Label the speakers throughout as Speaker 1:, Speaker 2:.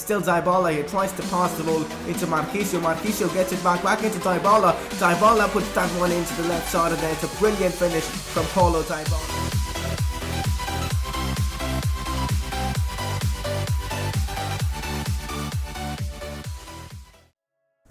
Speaker 1: still Dybala. He tries to pass the ball into Marquisio. Marquisio gets it back into Dybala. Dybala puts that one into the left side, and there it's a brilliant finish from Paulo Dybala.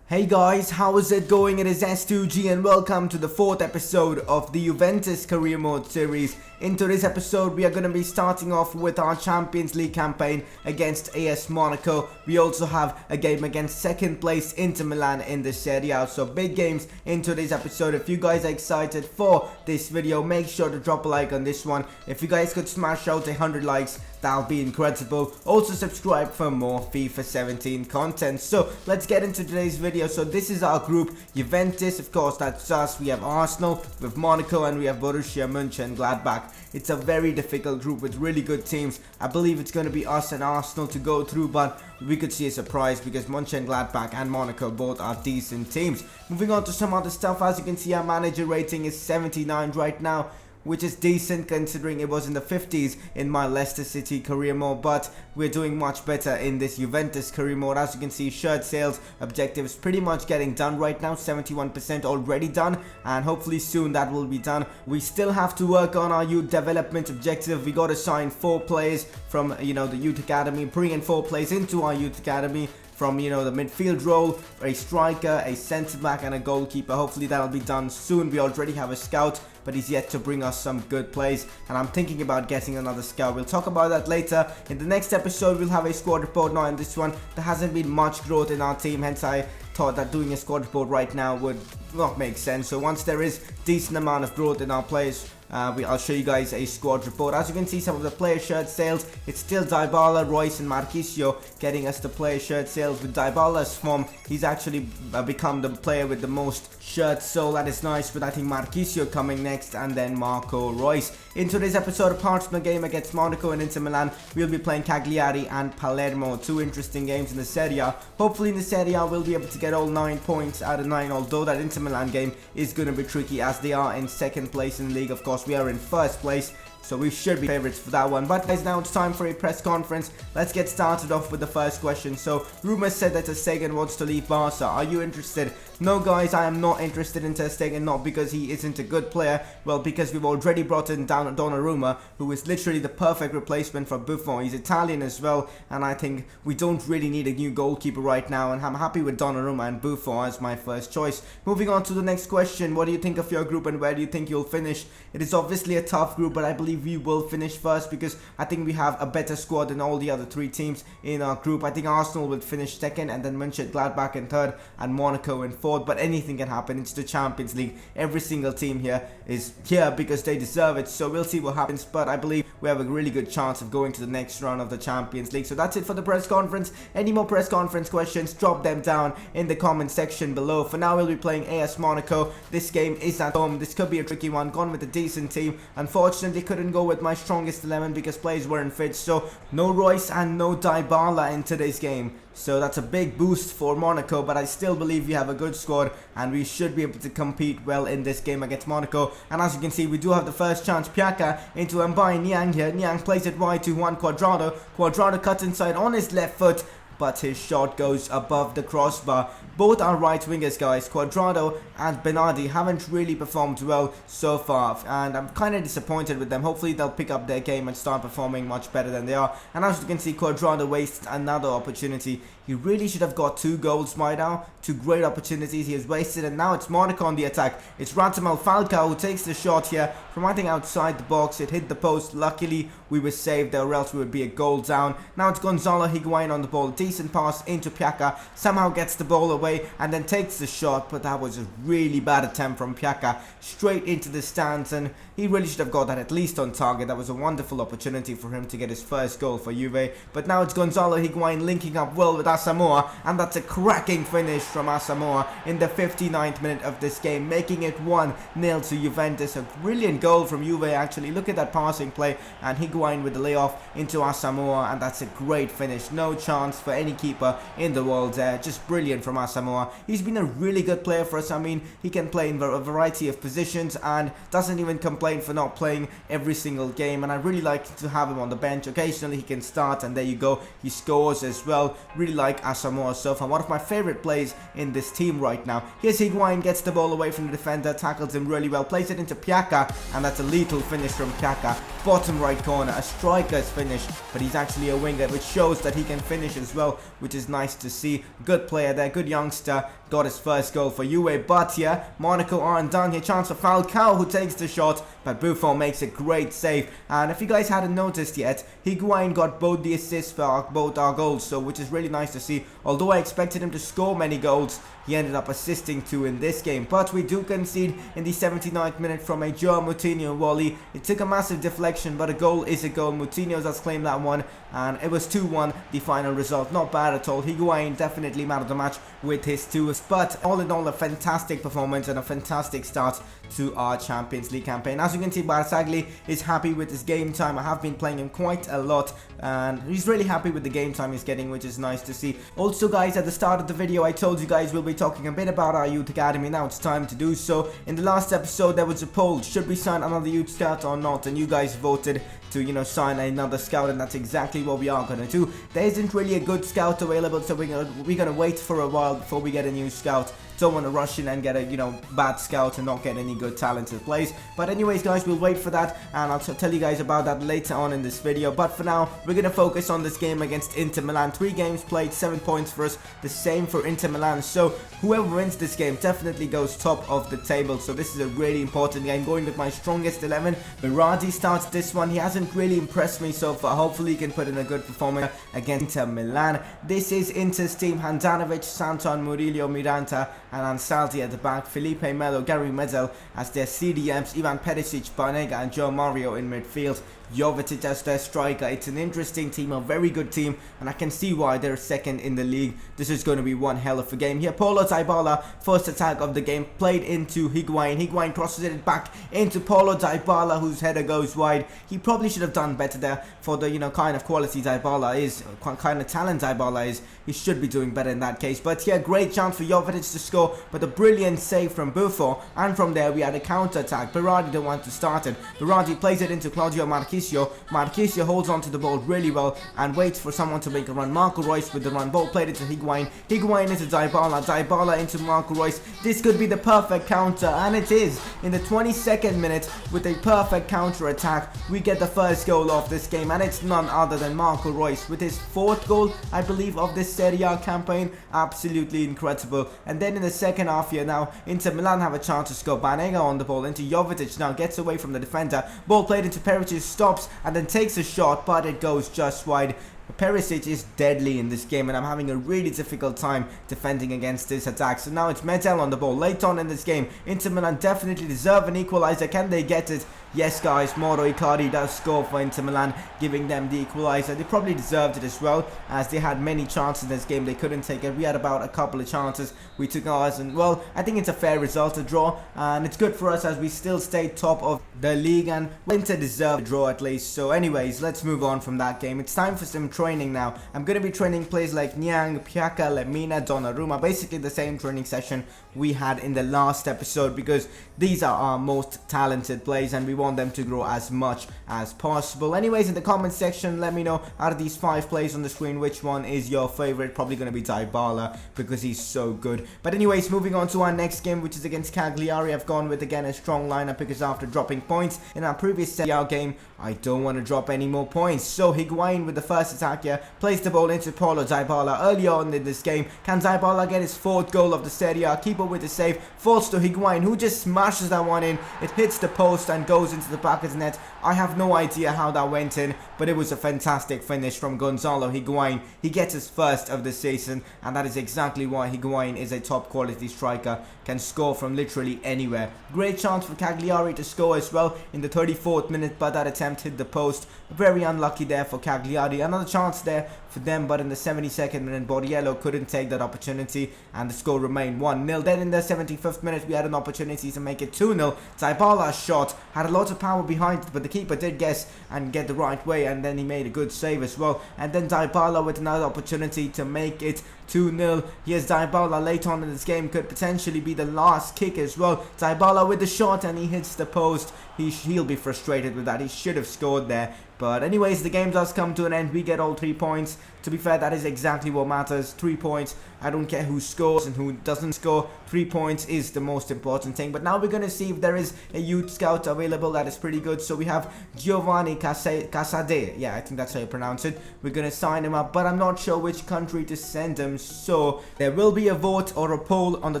Speaker 1: Hey guys, how is it going? It is S2G and welcome to the 4th episode of the Juventus Career Mode series. In today's episode, we are going to be starting off with our Champions League campaign against AS Monaco. We also have a game against second place Inter Milan in the Serie A. So big games in today's episode. If you guys are excited for this video, make sure to drop a like on this one. If you guys could smash out 100 likes, that'll be incredible. Also subscribe for more FIFA 17 content. So let's get into today's video. So this is our group. Juventus, of course, that's us. We have Arsenal, with Monaco, and we have Borussia Mönchengladbach. It's a very difficult group with really good teams. I believe it's going to be us and Arsenal to go through, but we could see a surprise because Mönchengladbach and Monaco both are decent teams. Moving on to some other stuff, as you can see, our manager rating is 79 right now, which is decent considering it was in the 50s in my Leicester City career mode, but we're doing much better in this Juventus career mode. As you can see, shirt sales objectives pretty much getting done right now, 71% already done, and hopefully soon that will be done. We still have to work on our youth development objective. We got to sign 4 players from the youth academy, bring in 4 players into our youth academy from the midfield role, a striker, a centre back, and a goalkeeper. Hopefully that'll be done soon. We already have a scout, but he's yet to bring us some good plays, and I'm thinking about getting another scout. We'll talk about that later. In the next episode, we'll have a squad report. Now in this one, there hasn't been much growth in our team, hence I thought that doing a squad report right now would not make sense. So once there is decent amount of growth in our players, I'll show you guys a squad report. As you can see, some of the player shirt sales, it's still Dybala, Royce and Marquisio getting us the player shirt sales. With Dybala's form, he's actually become the player with the most shirts, so that is nice. But I think Marquisio coming next, and then Marco Royce. In today's episode, apart from the game against Monaco and Inter Milan, we'll be playing Cagliari and Palermo. 2 interesting games in the Serie A. Hopefully in the Serie A, we'll be able to get all 9 points out of 9, although that Inter Milan game is going to be tricky as they are in second place in the league. Of course, we are in first place, so we should be favorites for that one. But guys, now it's time for a press conference. Let's get started off with the first question. So rumors said that Ter Stegen wants to leave Barca. Are you interested? No guys, I am not interested in Ter Stegen, not because he isn't a good player, well, because we've already brought in Donnarumma, who is literally the perfect replacement for Buffon. He's Italian as well, and I think we don't really need a new goalkeeper right now, and I'm happy with Donnarumma and Buffon as my first choice. Moving on to the next question, what do you think of your group and where do you think you'll finish? It is obviously a tough group, but I believe we will finish first because I think we have a better squad than all the other 3 teams in our group. I think Arsenal will finish second, and then Mönchengladbach in third, and Monaco in fourth. But anything can happen. It's the Champions League. Every single team here is here because they deserve it. So we'll see what happens. But I believe we have a really good chance of going to the next round of the Champions League. So that's it for the press conference. Any more press conference questions, drop them down in the comment section below. For now, we'll be playing AS Monaco. This game is at home. This could be a tricky one. Gone with a decent team. Unfortunately, couldn't go with my strongest 11 because players weren't fit. So no Royce and no Dybala in today's game. So that's a big boost for Monaco, but I still believe we have a good squad and we should be able to compete well in this game against Monaco. And as you can see, we do have the first chance. Piaka into Mbaye Niang here. Niang plays it wide to Juan Cuadrado. Cuadrado cuts inside on his left foot, but his shot goes above the crossbar. Both are right wingers, guys. Cuadrado and Bernardi haven't really performed well so far, and I'm kind of disappointed with them. Hopefully they'll pick up their game and start performing much better than they are. And as you can see, Cuadrado wastes another opportunity. He really should have got 2 goals by now. 2 great opportunities he has wasted, and now it's Monaco on the attack. It's Radamel Falcao who takes the shot here from I think outside the box. It hit the post. Luckily we were saved there, or else we would be a goal down. Now it's Gonzalo Higuain on the ball. Decent pass into Piaka. Somehow gets the ball away and then takes the shot, but that was a really bad attempt from Piaka. Straight into the stands, and he really should have got that at least on target. That was a wonderful opportunity for him to get his first goal for Juve. But now it's Gonzalo Higuain linking up well with Asamoah, and that's a cracking finish from Asamoah in the 59th minute of this game, making it 1-0 to Juventus. A brilliant goal from Juve actually. Look at that passing play, and Higuain with the layoff into Asamoah, and that's a great finish. No chance for any keeper in the world there. Just brilliant from Asamoah. He's been a really good player for us. I mean, he can play in a variety of positions and doesn't even complain for not playing every single game, and I really like to have him on the bench. Occasionally he can start, and there you go, he scores as well. Really like Asamoah so far. One of my favorite plays in this team right now. Here's Higuain, gets the ball away from the defender, tackles him really well, plays it into Piaka, and that's a lethal finish from Piaka. Bottom right corner, a striker's finish, but he's actually a winger, which shows that he can finish as well, which is nice to see. Good player there, good youngster, got his first goal for Juve. But here, Monaco aren't done here. Chance for Falcao, who takes the shot, but Buffon makes a great save. And if you guys hadn't noticed yet, Higuain got both the assists for both our goals, so which is really nice to see. Although I expected him to score many goals, he ended up assisting 2 in this game. But we do concede in the 79th minute from a Joao Moutinho volley. It took a massive deflection, but a goal is a goal. Moutinho has claimed that one, and it was 2-1 the final result. Not bad at all. Higuain definitely man of the match with his 2. But all in all, a fantastic performance and a fantastic start to our Champions League campaign. As you can see, Barzagli is happy with his game time. I have been playing him quite a lot, and he's really happy with the game time he's getting, which is nice to see. Also guys, at the start of the video I told you guys we'll be talking a bit about our youth academy. Now it's time to do so. In the last episode there was a poll, should we sign another youth scout or not, and you guys voted to, you know, sign another scout, and that's exactly what we are gonna do. There isn't really a good scout available, so we're gonna wait for a while before we get a new scout. Don't want to rush in and get a, you know, bad scout and not get any good talented plays. But anyways guys, we'll wait for that, and I'll tell you guys about that later on in this video. But for now, we're gonna focus on this game against Inter Milan. 3 games played, 7 points for us, the same for Inter Milan. So whoever wins this game definitely goes top of the table. So this is a really important game. Going with my strongest 11. Berardi starts this one. He hasn't really impressed me so far. Hopefully he can put in a good performance against Inter Milan. This is Inter's team: Handanovic, Santon, Murillo, Miranda, and Ansaldi at the back, Felipe Melo, Gary Medel as their CDMs, Ivan Perisic, Banega, and Joe Mario in midfield. Jovetic as their striker. It's an interesting team, a very good team, and I can see why they're second in the league. This is going to be one hell of a game. Here, Paulo Dybala, first attack of the game, played into Higuain. Higuain crosses it back into Paulo Dybala, whose header goes wide. He probably should have done better there for the, you know, kind of quality Dybala is, kind of talent Dybala is. He should be doing better in that case. But yeah, great chance for Jovetic to score, but a brilliant save from Buffon, and from there we had a counter attack. Berardi don't want to start it. Berardi plays it into Claudio Marquinhos. Marquinhos holds onto the ball really well and waits for someone to make a run. Marco Reus with the run. Ball played into Higuain. Higuain into Dybala. Dybala into Marco Reus. This could be the perfect counter, and it is. In the 22nd minute, with a perfect counter attack, we get the first goal of this game, and it's none other than Marco Reus with his 4th goal, I believe, of this Serie A campaign. Absolutely incredible. And then in the second half here now, Inter Milan have a chance to score. Banega on the ball into Jovetic. Now gets away from the defender. Ball played into Perisic. Stops and then takes a shot, but it goes just wide. Perisic is deadly in this game, and I'm having a really difficult time defending against this attack. So now it's Medel on the ball. Late on in this game, Inter Milan definitely deserve an equalizer. Can they get it? Yes guys, Mauro Icardi does score for Inter Milan, giving them the equalizer. They probably deserved it as well, as they had many chances in this game. They couldn't take it. We had about a couple of chances. We took ours, and well, I think it's a fair result, a draw, and it's good for us as we still stay top of the league, and Inter deserved a draw at least. So anyways, let's move on from that game. It's time for some training now. I'm going to be training players like Niang, Piaka, Lemina, Donnarumma, basically the same training session we had in the last episode, because these are our most talented players and we want them to grow as much as possible. Anyways, in the comment section, let me know, out of these 5 players on the screen, which one is your favorite? Probably going to be Dybala, because he's so good. But anyways, moving on to our next game, which is against Cagliari. I've gone with, again, a strong lineup, because after dropping points in our previous Serie A game, I don't want to drop any more points. So Higuain with the first attack here, plays the ball into Paulo Dybala early on in this game. Can Dybala get his 4th goal of the Serie A? Keeper with the save, falls to Higuain, who just smashes that one in. It hits the post and goes into the back of the net. I have no idea how that went in, but it was a fantastic finish from Gonzalo Higuain. He gets his first of the season, and that is exactly why Higuain is a top quality striker. Can score from literally anywhere. Great chance for Cagliari to score as well in the 34th minute, but that attempt hit the post. Very unlucky there for Cagliari. Another chance there for them, but in the 72nd minute, Borriello couldn't take that opportunity, and the score remained 1-0. Then in the 75th minute, we had an opportunity to make it 2-0. Dybala's shot had a lot of power behind it, but the keeper did guess and get the right way, and then he made a good save as well. And then Dybala with another opportunity to make it 2-0. Here's Dybala late on in this game, could potentially be the last kick as well. Dybala with the shot, and he hits the post. He'll be frustrated with that. He should have scored there. But anyways, the game does come to an end. We get all 3 points. To be fair, that is exactly what matters. 3 points. I don't care who scores and who doesn't score. 3 points is the most important thing. But now we're going to see if there is a youth scout available that is pretty good. So we have Giovanni Casade. Yeah, I think that's how you pronounce it. We're going to sign him up, but I'm not sure which country to send him. So there will be a vote or a poll on the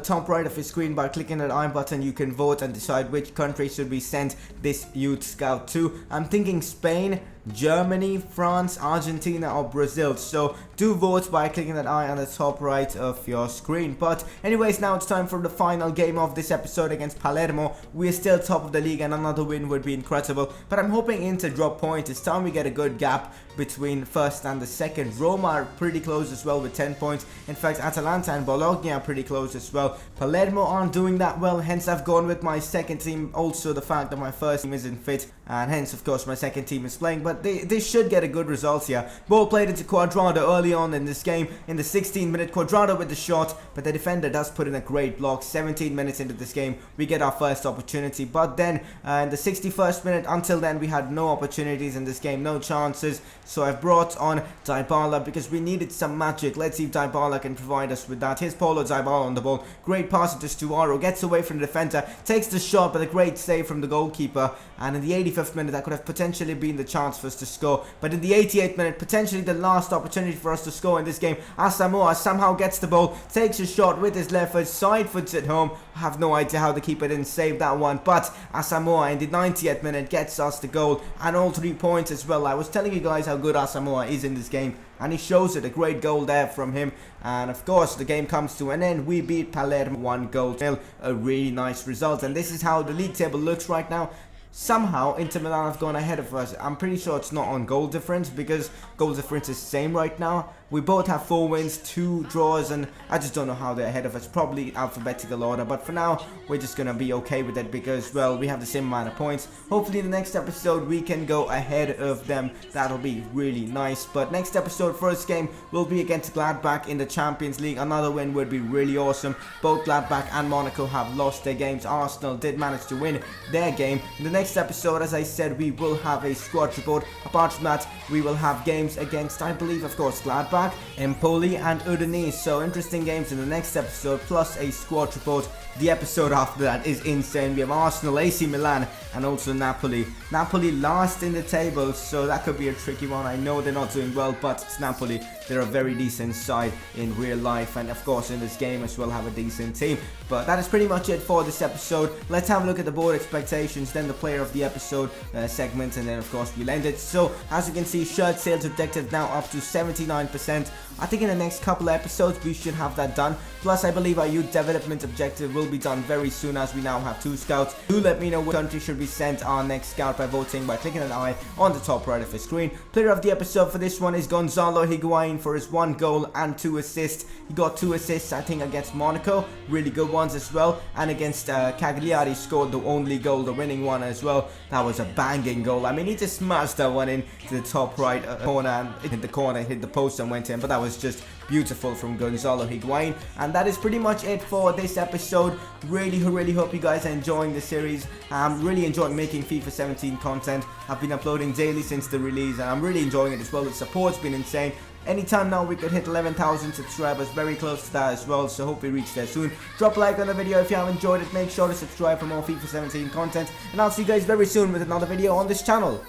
Speaker 1: top right of your screen. By clicking that I button, you can vote and decide which country should we send this youth scout to. I'm thinking Spain, Germany, France, Argentina or Brazil. So do vote by clicking that I on the top right of your screen. But anyways, now it's time for the final game of this episode against Palermo. We are still top of the league and another win would be incredible, but I'm hoping Inter drop points. It's time we get a good gap between first and the second. Roma are pretty close as well with 10 points. In fact, Atalanta and Bologna are pretty close as well. Palermo aren't doing that well, hence I've gone with my second team. Also the fact that my first team isn't fit, and hence of course my second team is playing, but they should get a good result here. Ball played into Cuadrado early on in this game. In the 16th minute, Cuadrado with the shot, but the defender does put in a great block. 17 minutes into this game, we get our first opportunity, but then in the 61st minute, until then we had no opportunities in this game, no chances. So I've brought on Dybala because we needed some magic. Let's see if Dybala can provide us with that. Here's Paulo Dybala on the ball. Great pass into Stuaro, gets away from the defender, takes the shot, but a great save from the goalkeeper. And in the 85th minute, that could have potentially been the chance for us to score. But in the 88th minute, potentially the last opportunity for us to score in this game, Asamoah somehow gets the ball, takes a shot with his left foot, side foots it home. I have no idea how the keeper didn't save that one, but Asamoah in the 90th minute gets us the goal and all 3 points as well. I was telling you guys how good Asamoah is in this game, and he shows it. A great goal there from him. And of course the game comes to an end. We beat Palermo 1-0. A really nice result, and this is how the league table looks right now. Somehow Inter Milan have gone ahead of us. I'm pretty sure it's not on goal difference, because goal difference is same right now. We both have 4 wins, 2 draws, and I just don't know how they're ahead of us. Probably alphabetical order, but for now we're just gonna be okay with it because, well, we have the same amount of points. Hopefully in the next episode we can go ahead of them. That'll be really nice. But next episode, first game will be against Gladbach in the Champions League. Another win would be really awesome. Both Gladbach and Monaco have lost their games. Arsenal did manage to win their game. In the next episode, as I said, we will have a squad report. Apart from that, we will have games against, I believe, of course, Gladbach, Empoli and Udinese. So interesting games in the next episode, plus a squad report. The episode after that is insane. We have Arsenal, AC Milan and also Napoli. Napoli last in the table, so that could be a tricky one. I know they're not doing well, but it's Napoli. They're a very decent side in real life, and of course in this game as well have a decent team. But that is pretty much it for this episode. Let's have a look at the board expectations, then the player of the episode segment, and then of course we'll end it. So as you can see, shirt sales objective now up to 79%. I think in the next couple of episodes we should have that done. Plus I believe our youth development objective will be done very soon, as we now have 2 scouts. Do let me know what country should we send our next scout by voting by clicking an I on the top right of the screen. Player of the episode for this one is Gonzalo Higuain for his 1 goal and 2 assists. He got 2 assists, I think, against Monaco, really good ones as well, and against Cagliari scored the only goal, the winning one as well. That was a banging goal. I mean, he just smashed that one into the top right corner, and it hit the corner, hit the post and went in, but that was just beautiful from Gonzalo Higuain. And that is pretty much it for this episode. Really hope you guys are enjoying the series. I'm really enjoying making FIFA 17 content. I've been uploading daily since the release, and I'm really enjoying it as well. The support's been insane. Anytime now we could hit 11,000 subscribers, very close to that as well, so hope we reach there soon. Drop a like on the video if you have enjoyed it, make sure to subscribe for more FIFA 17 content, and I'll see you guys very soon with another video on this channel.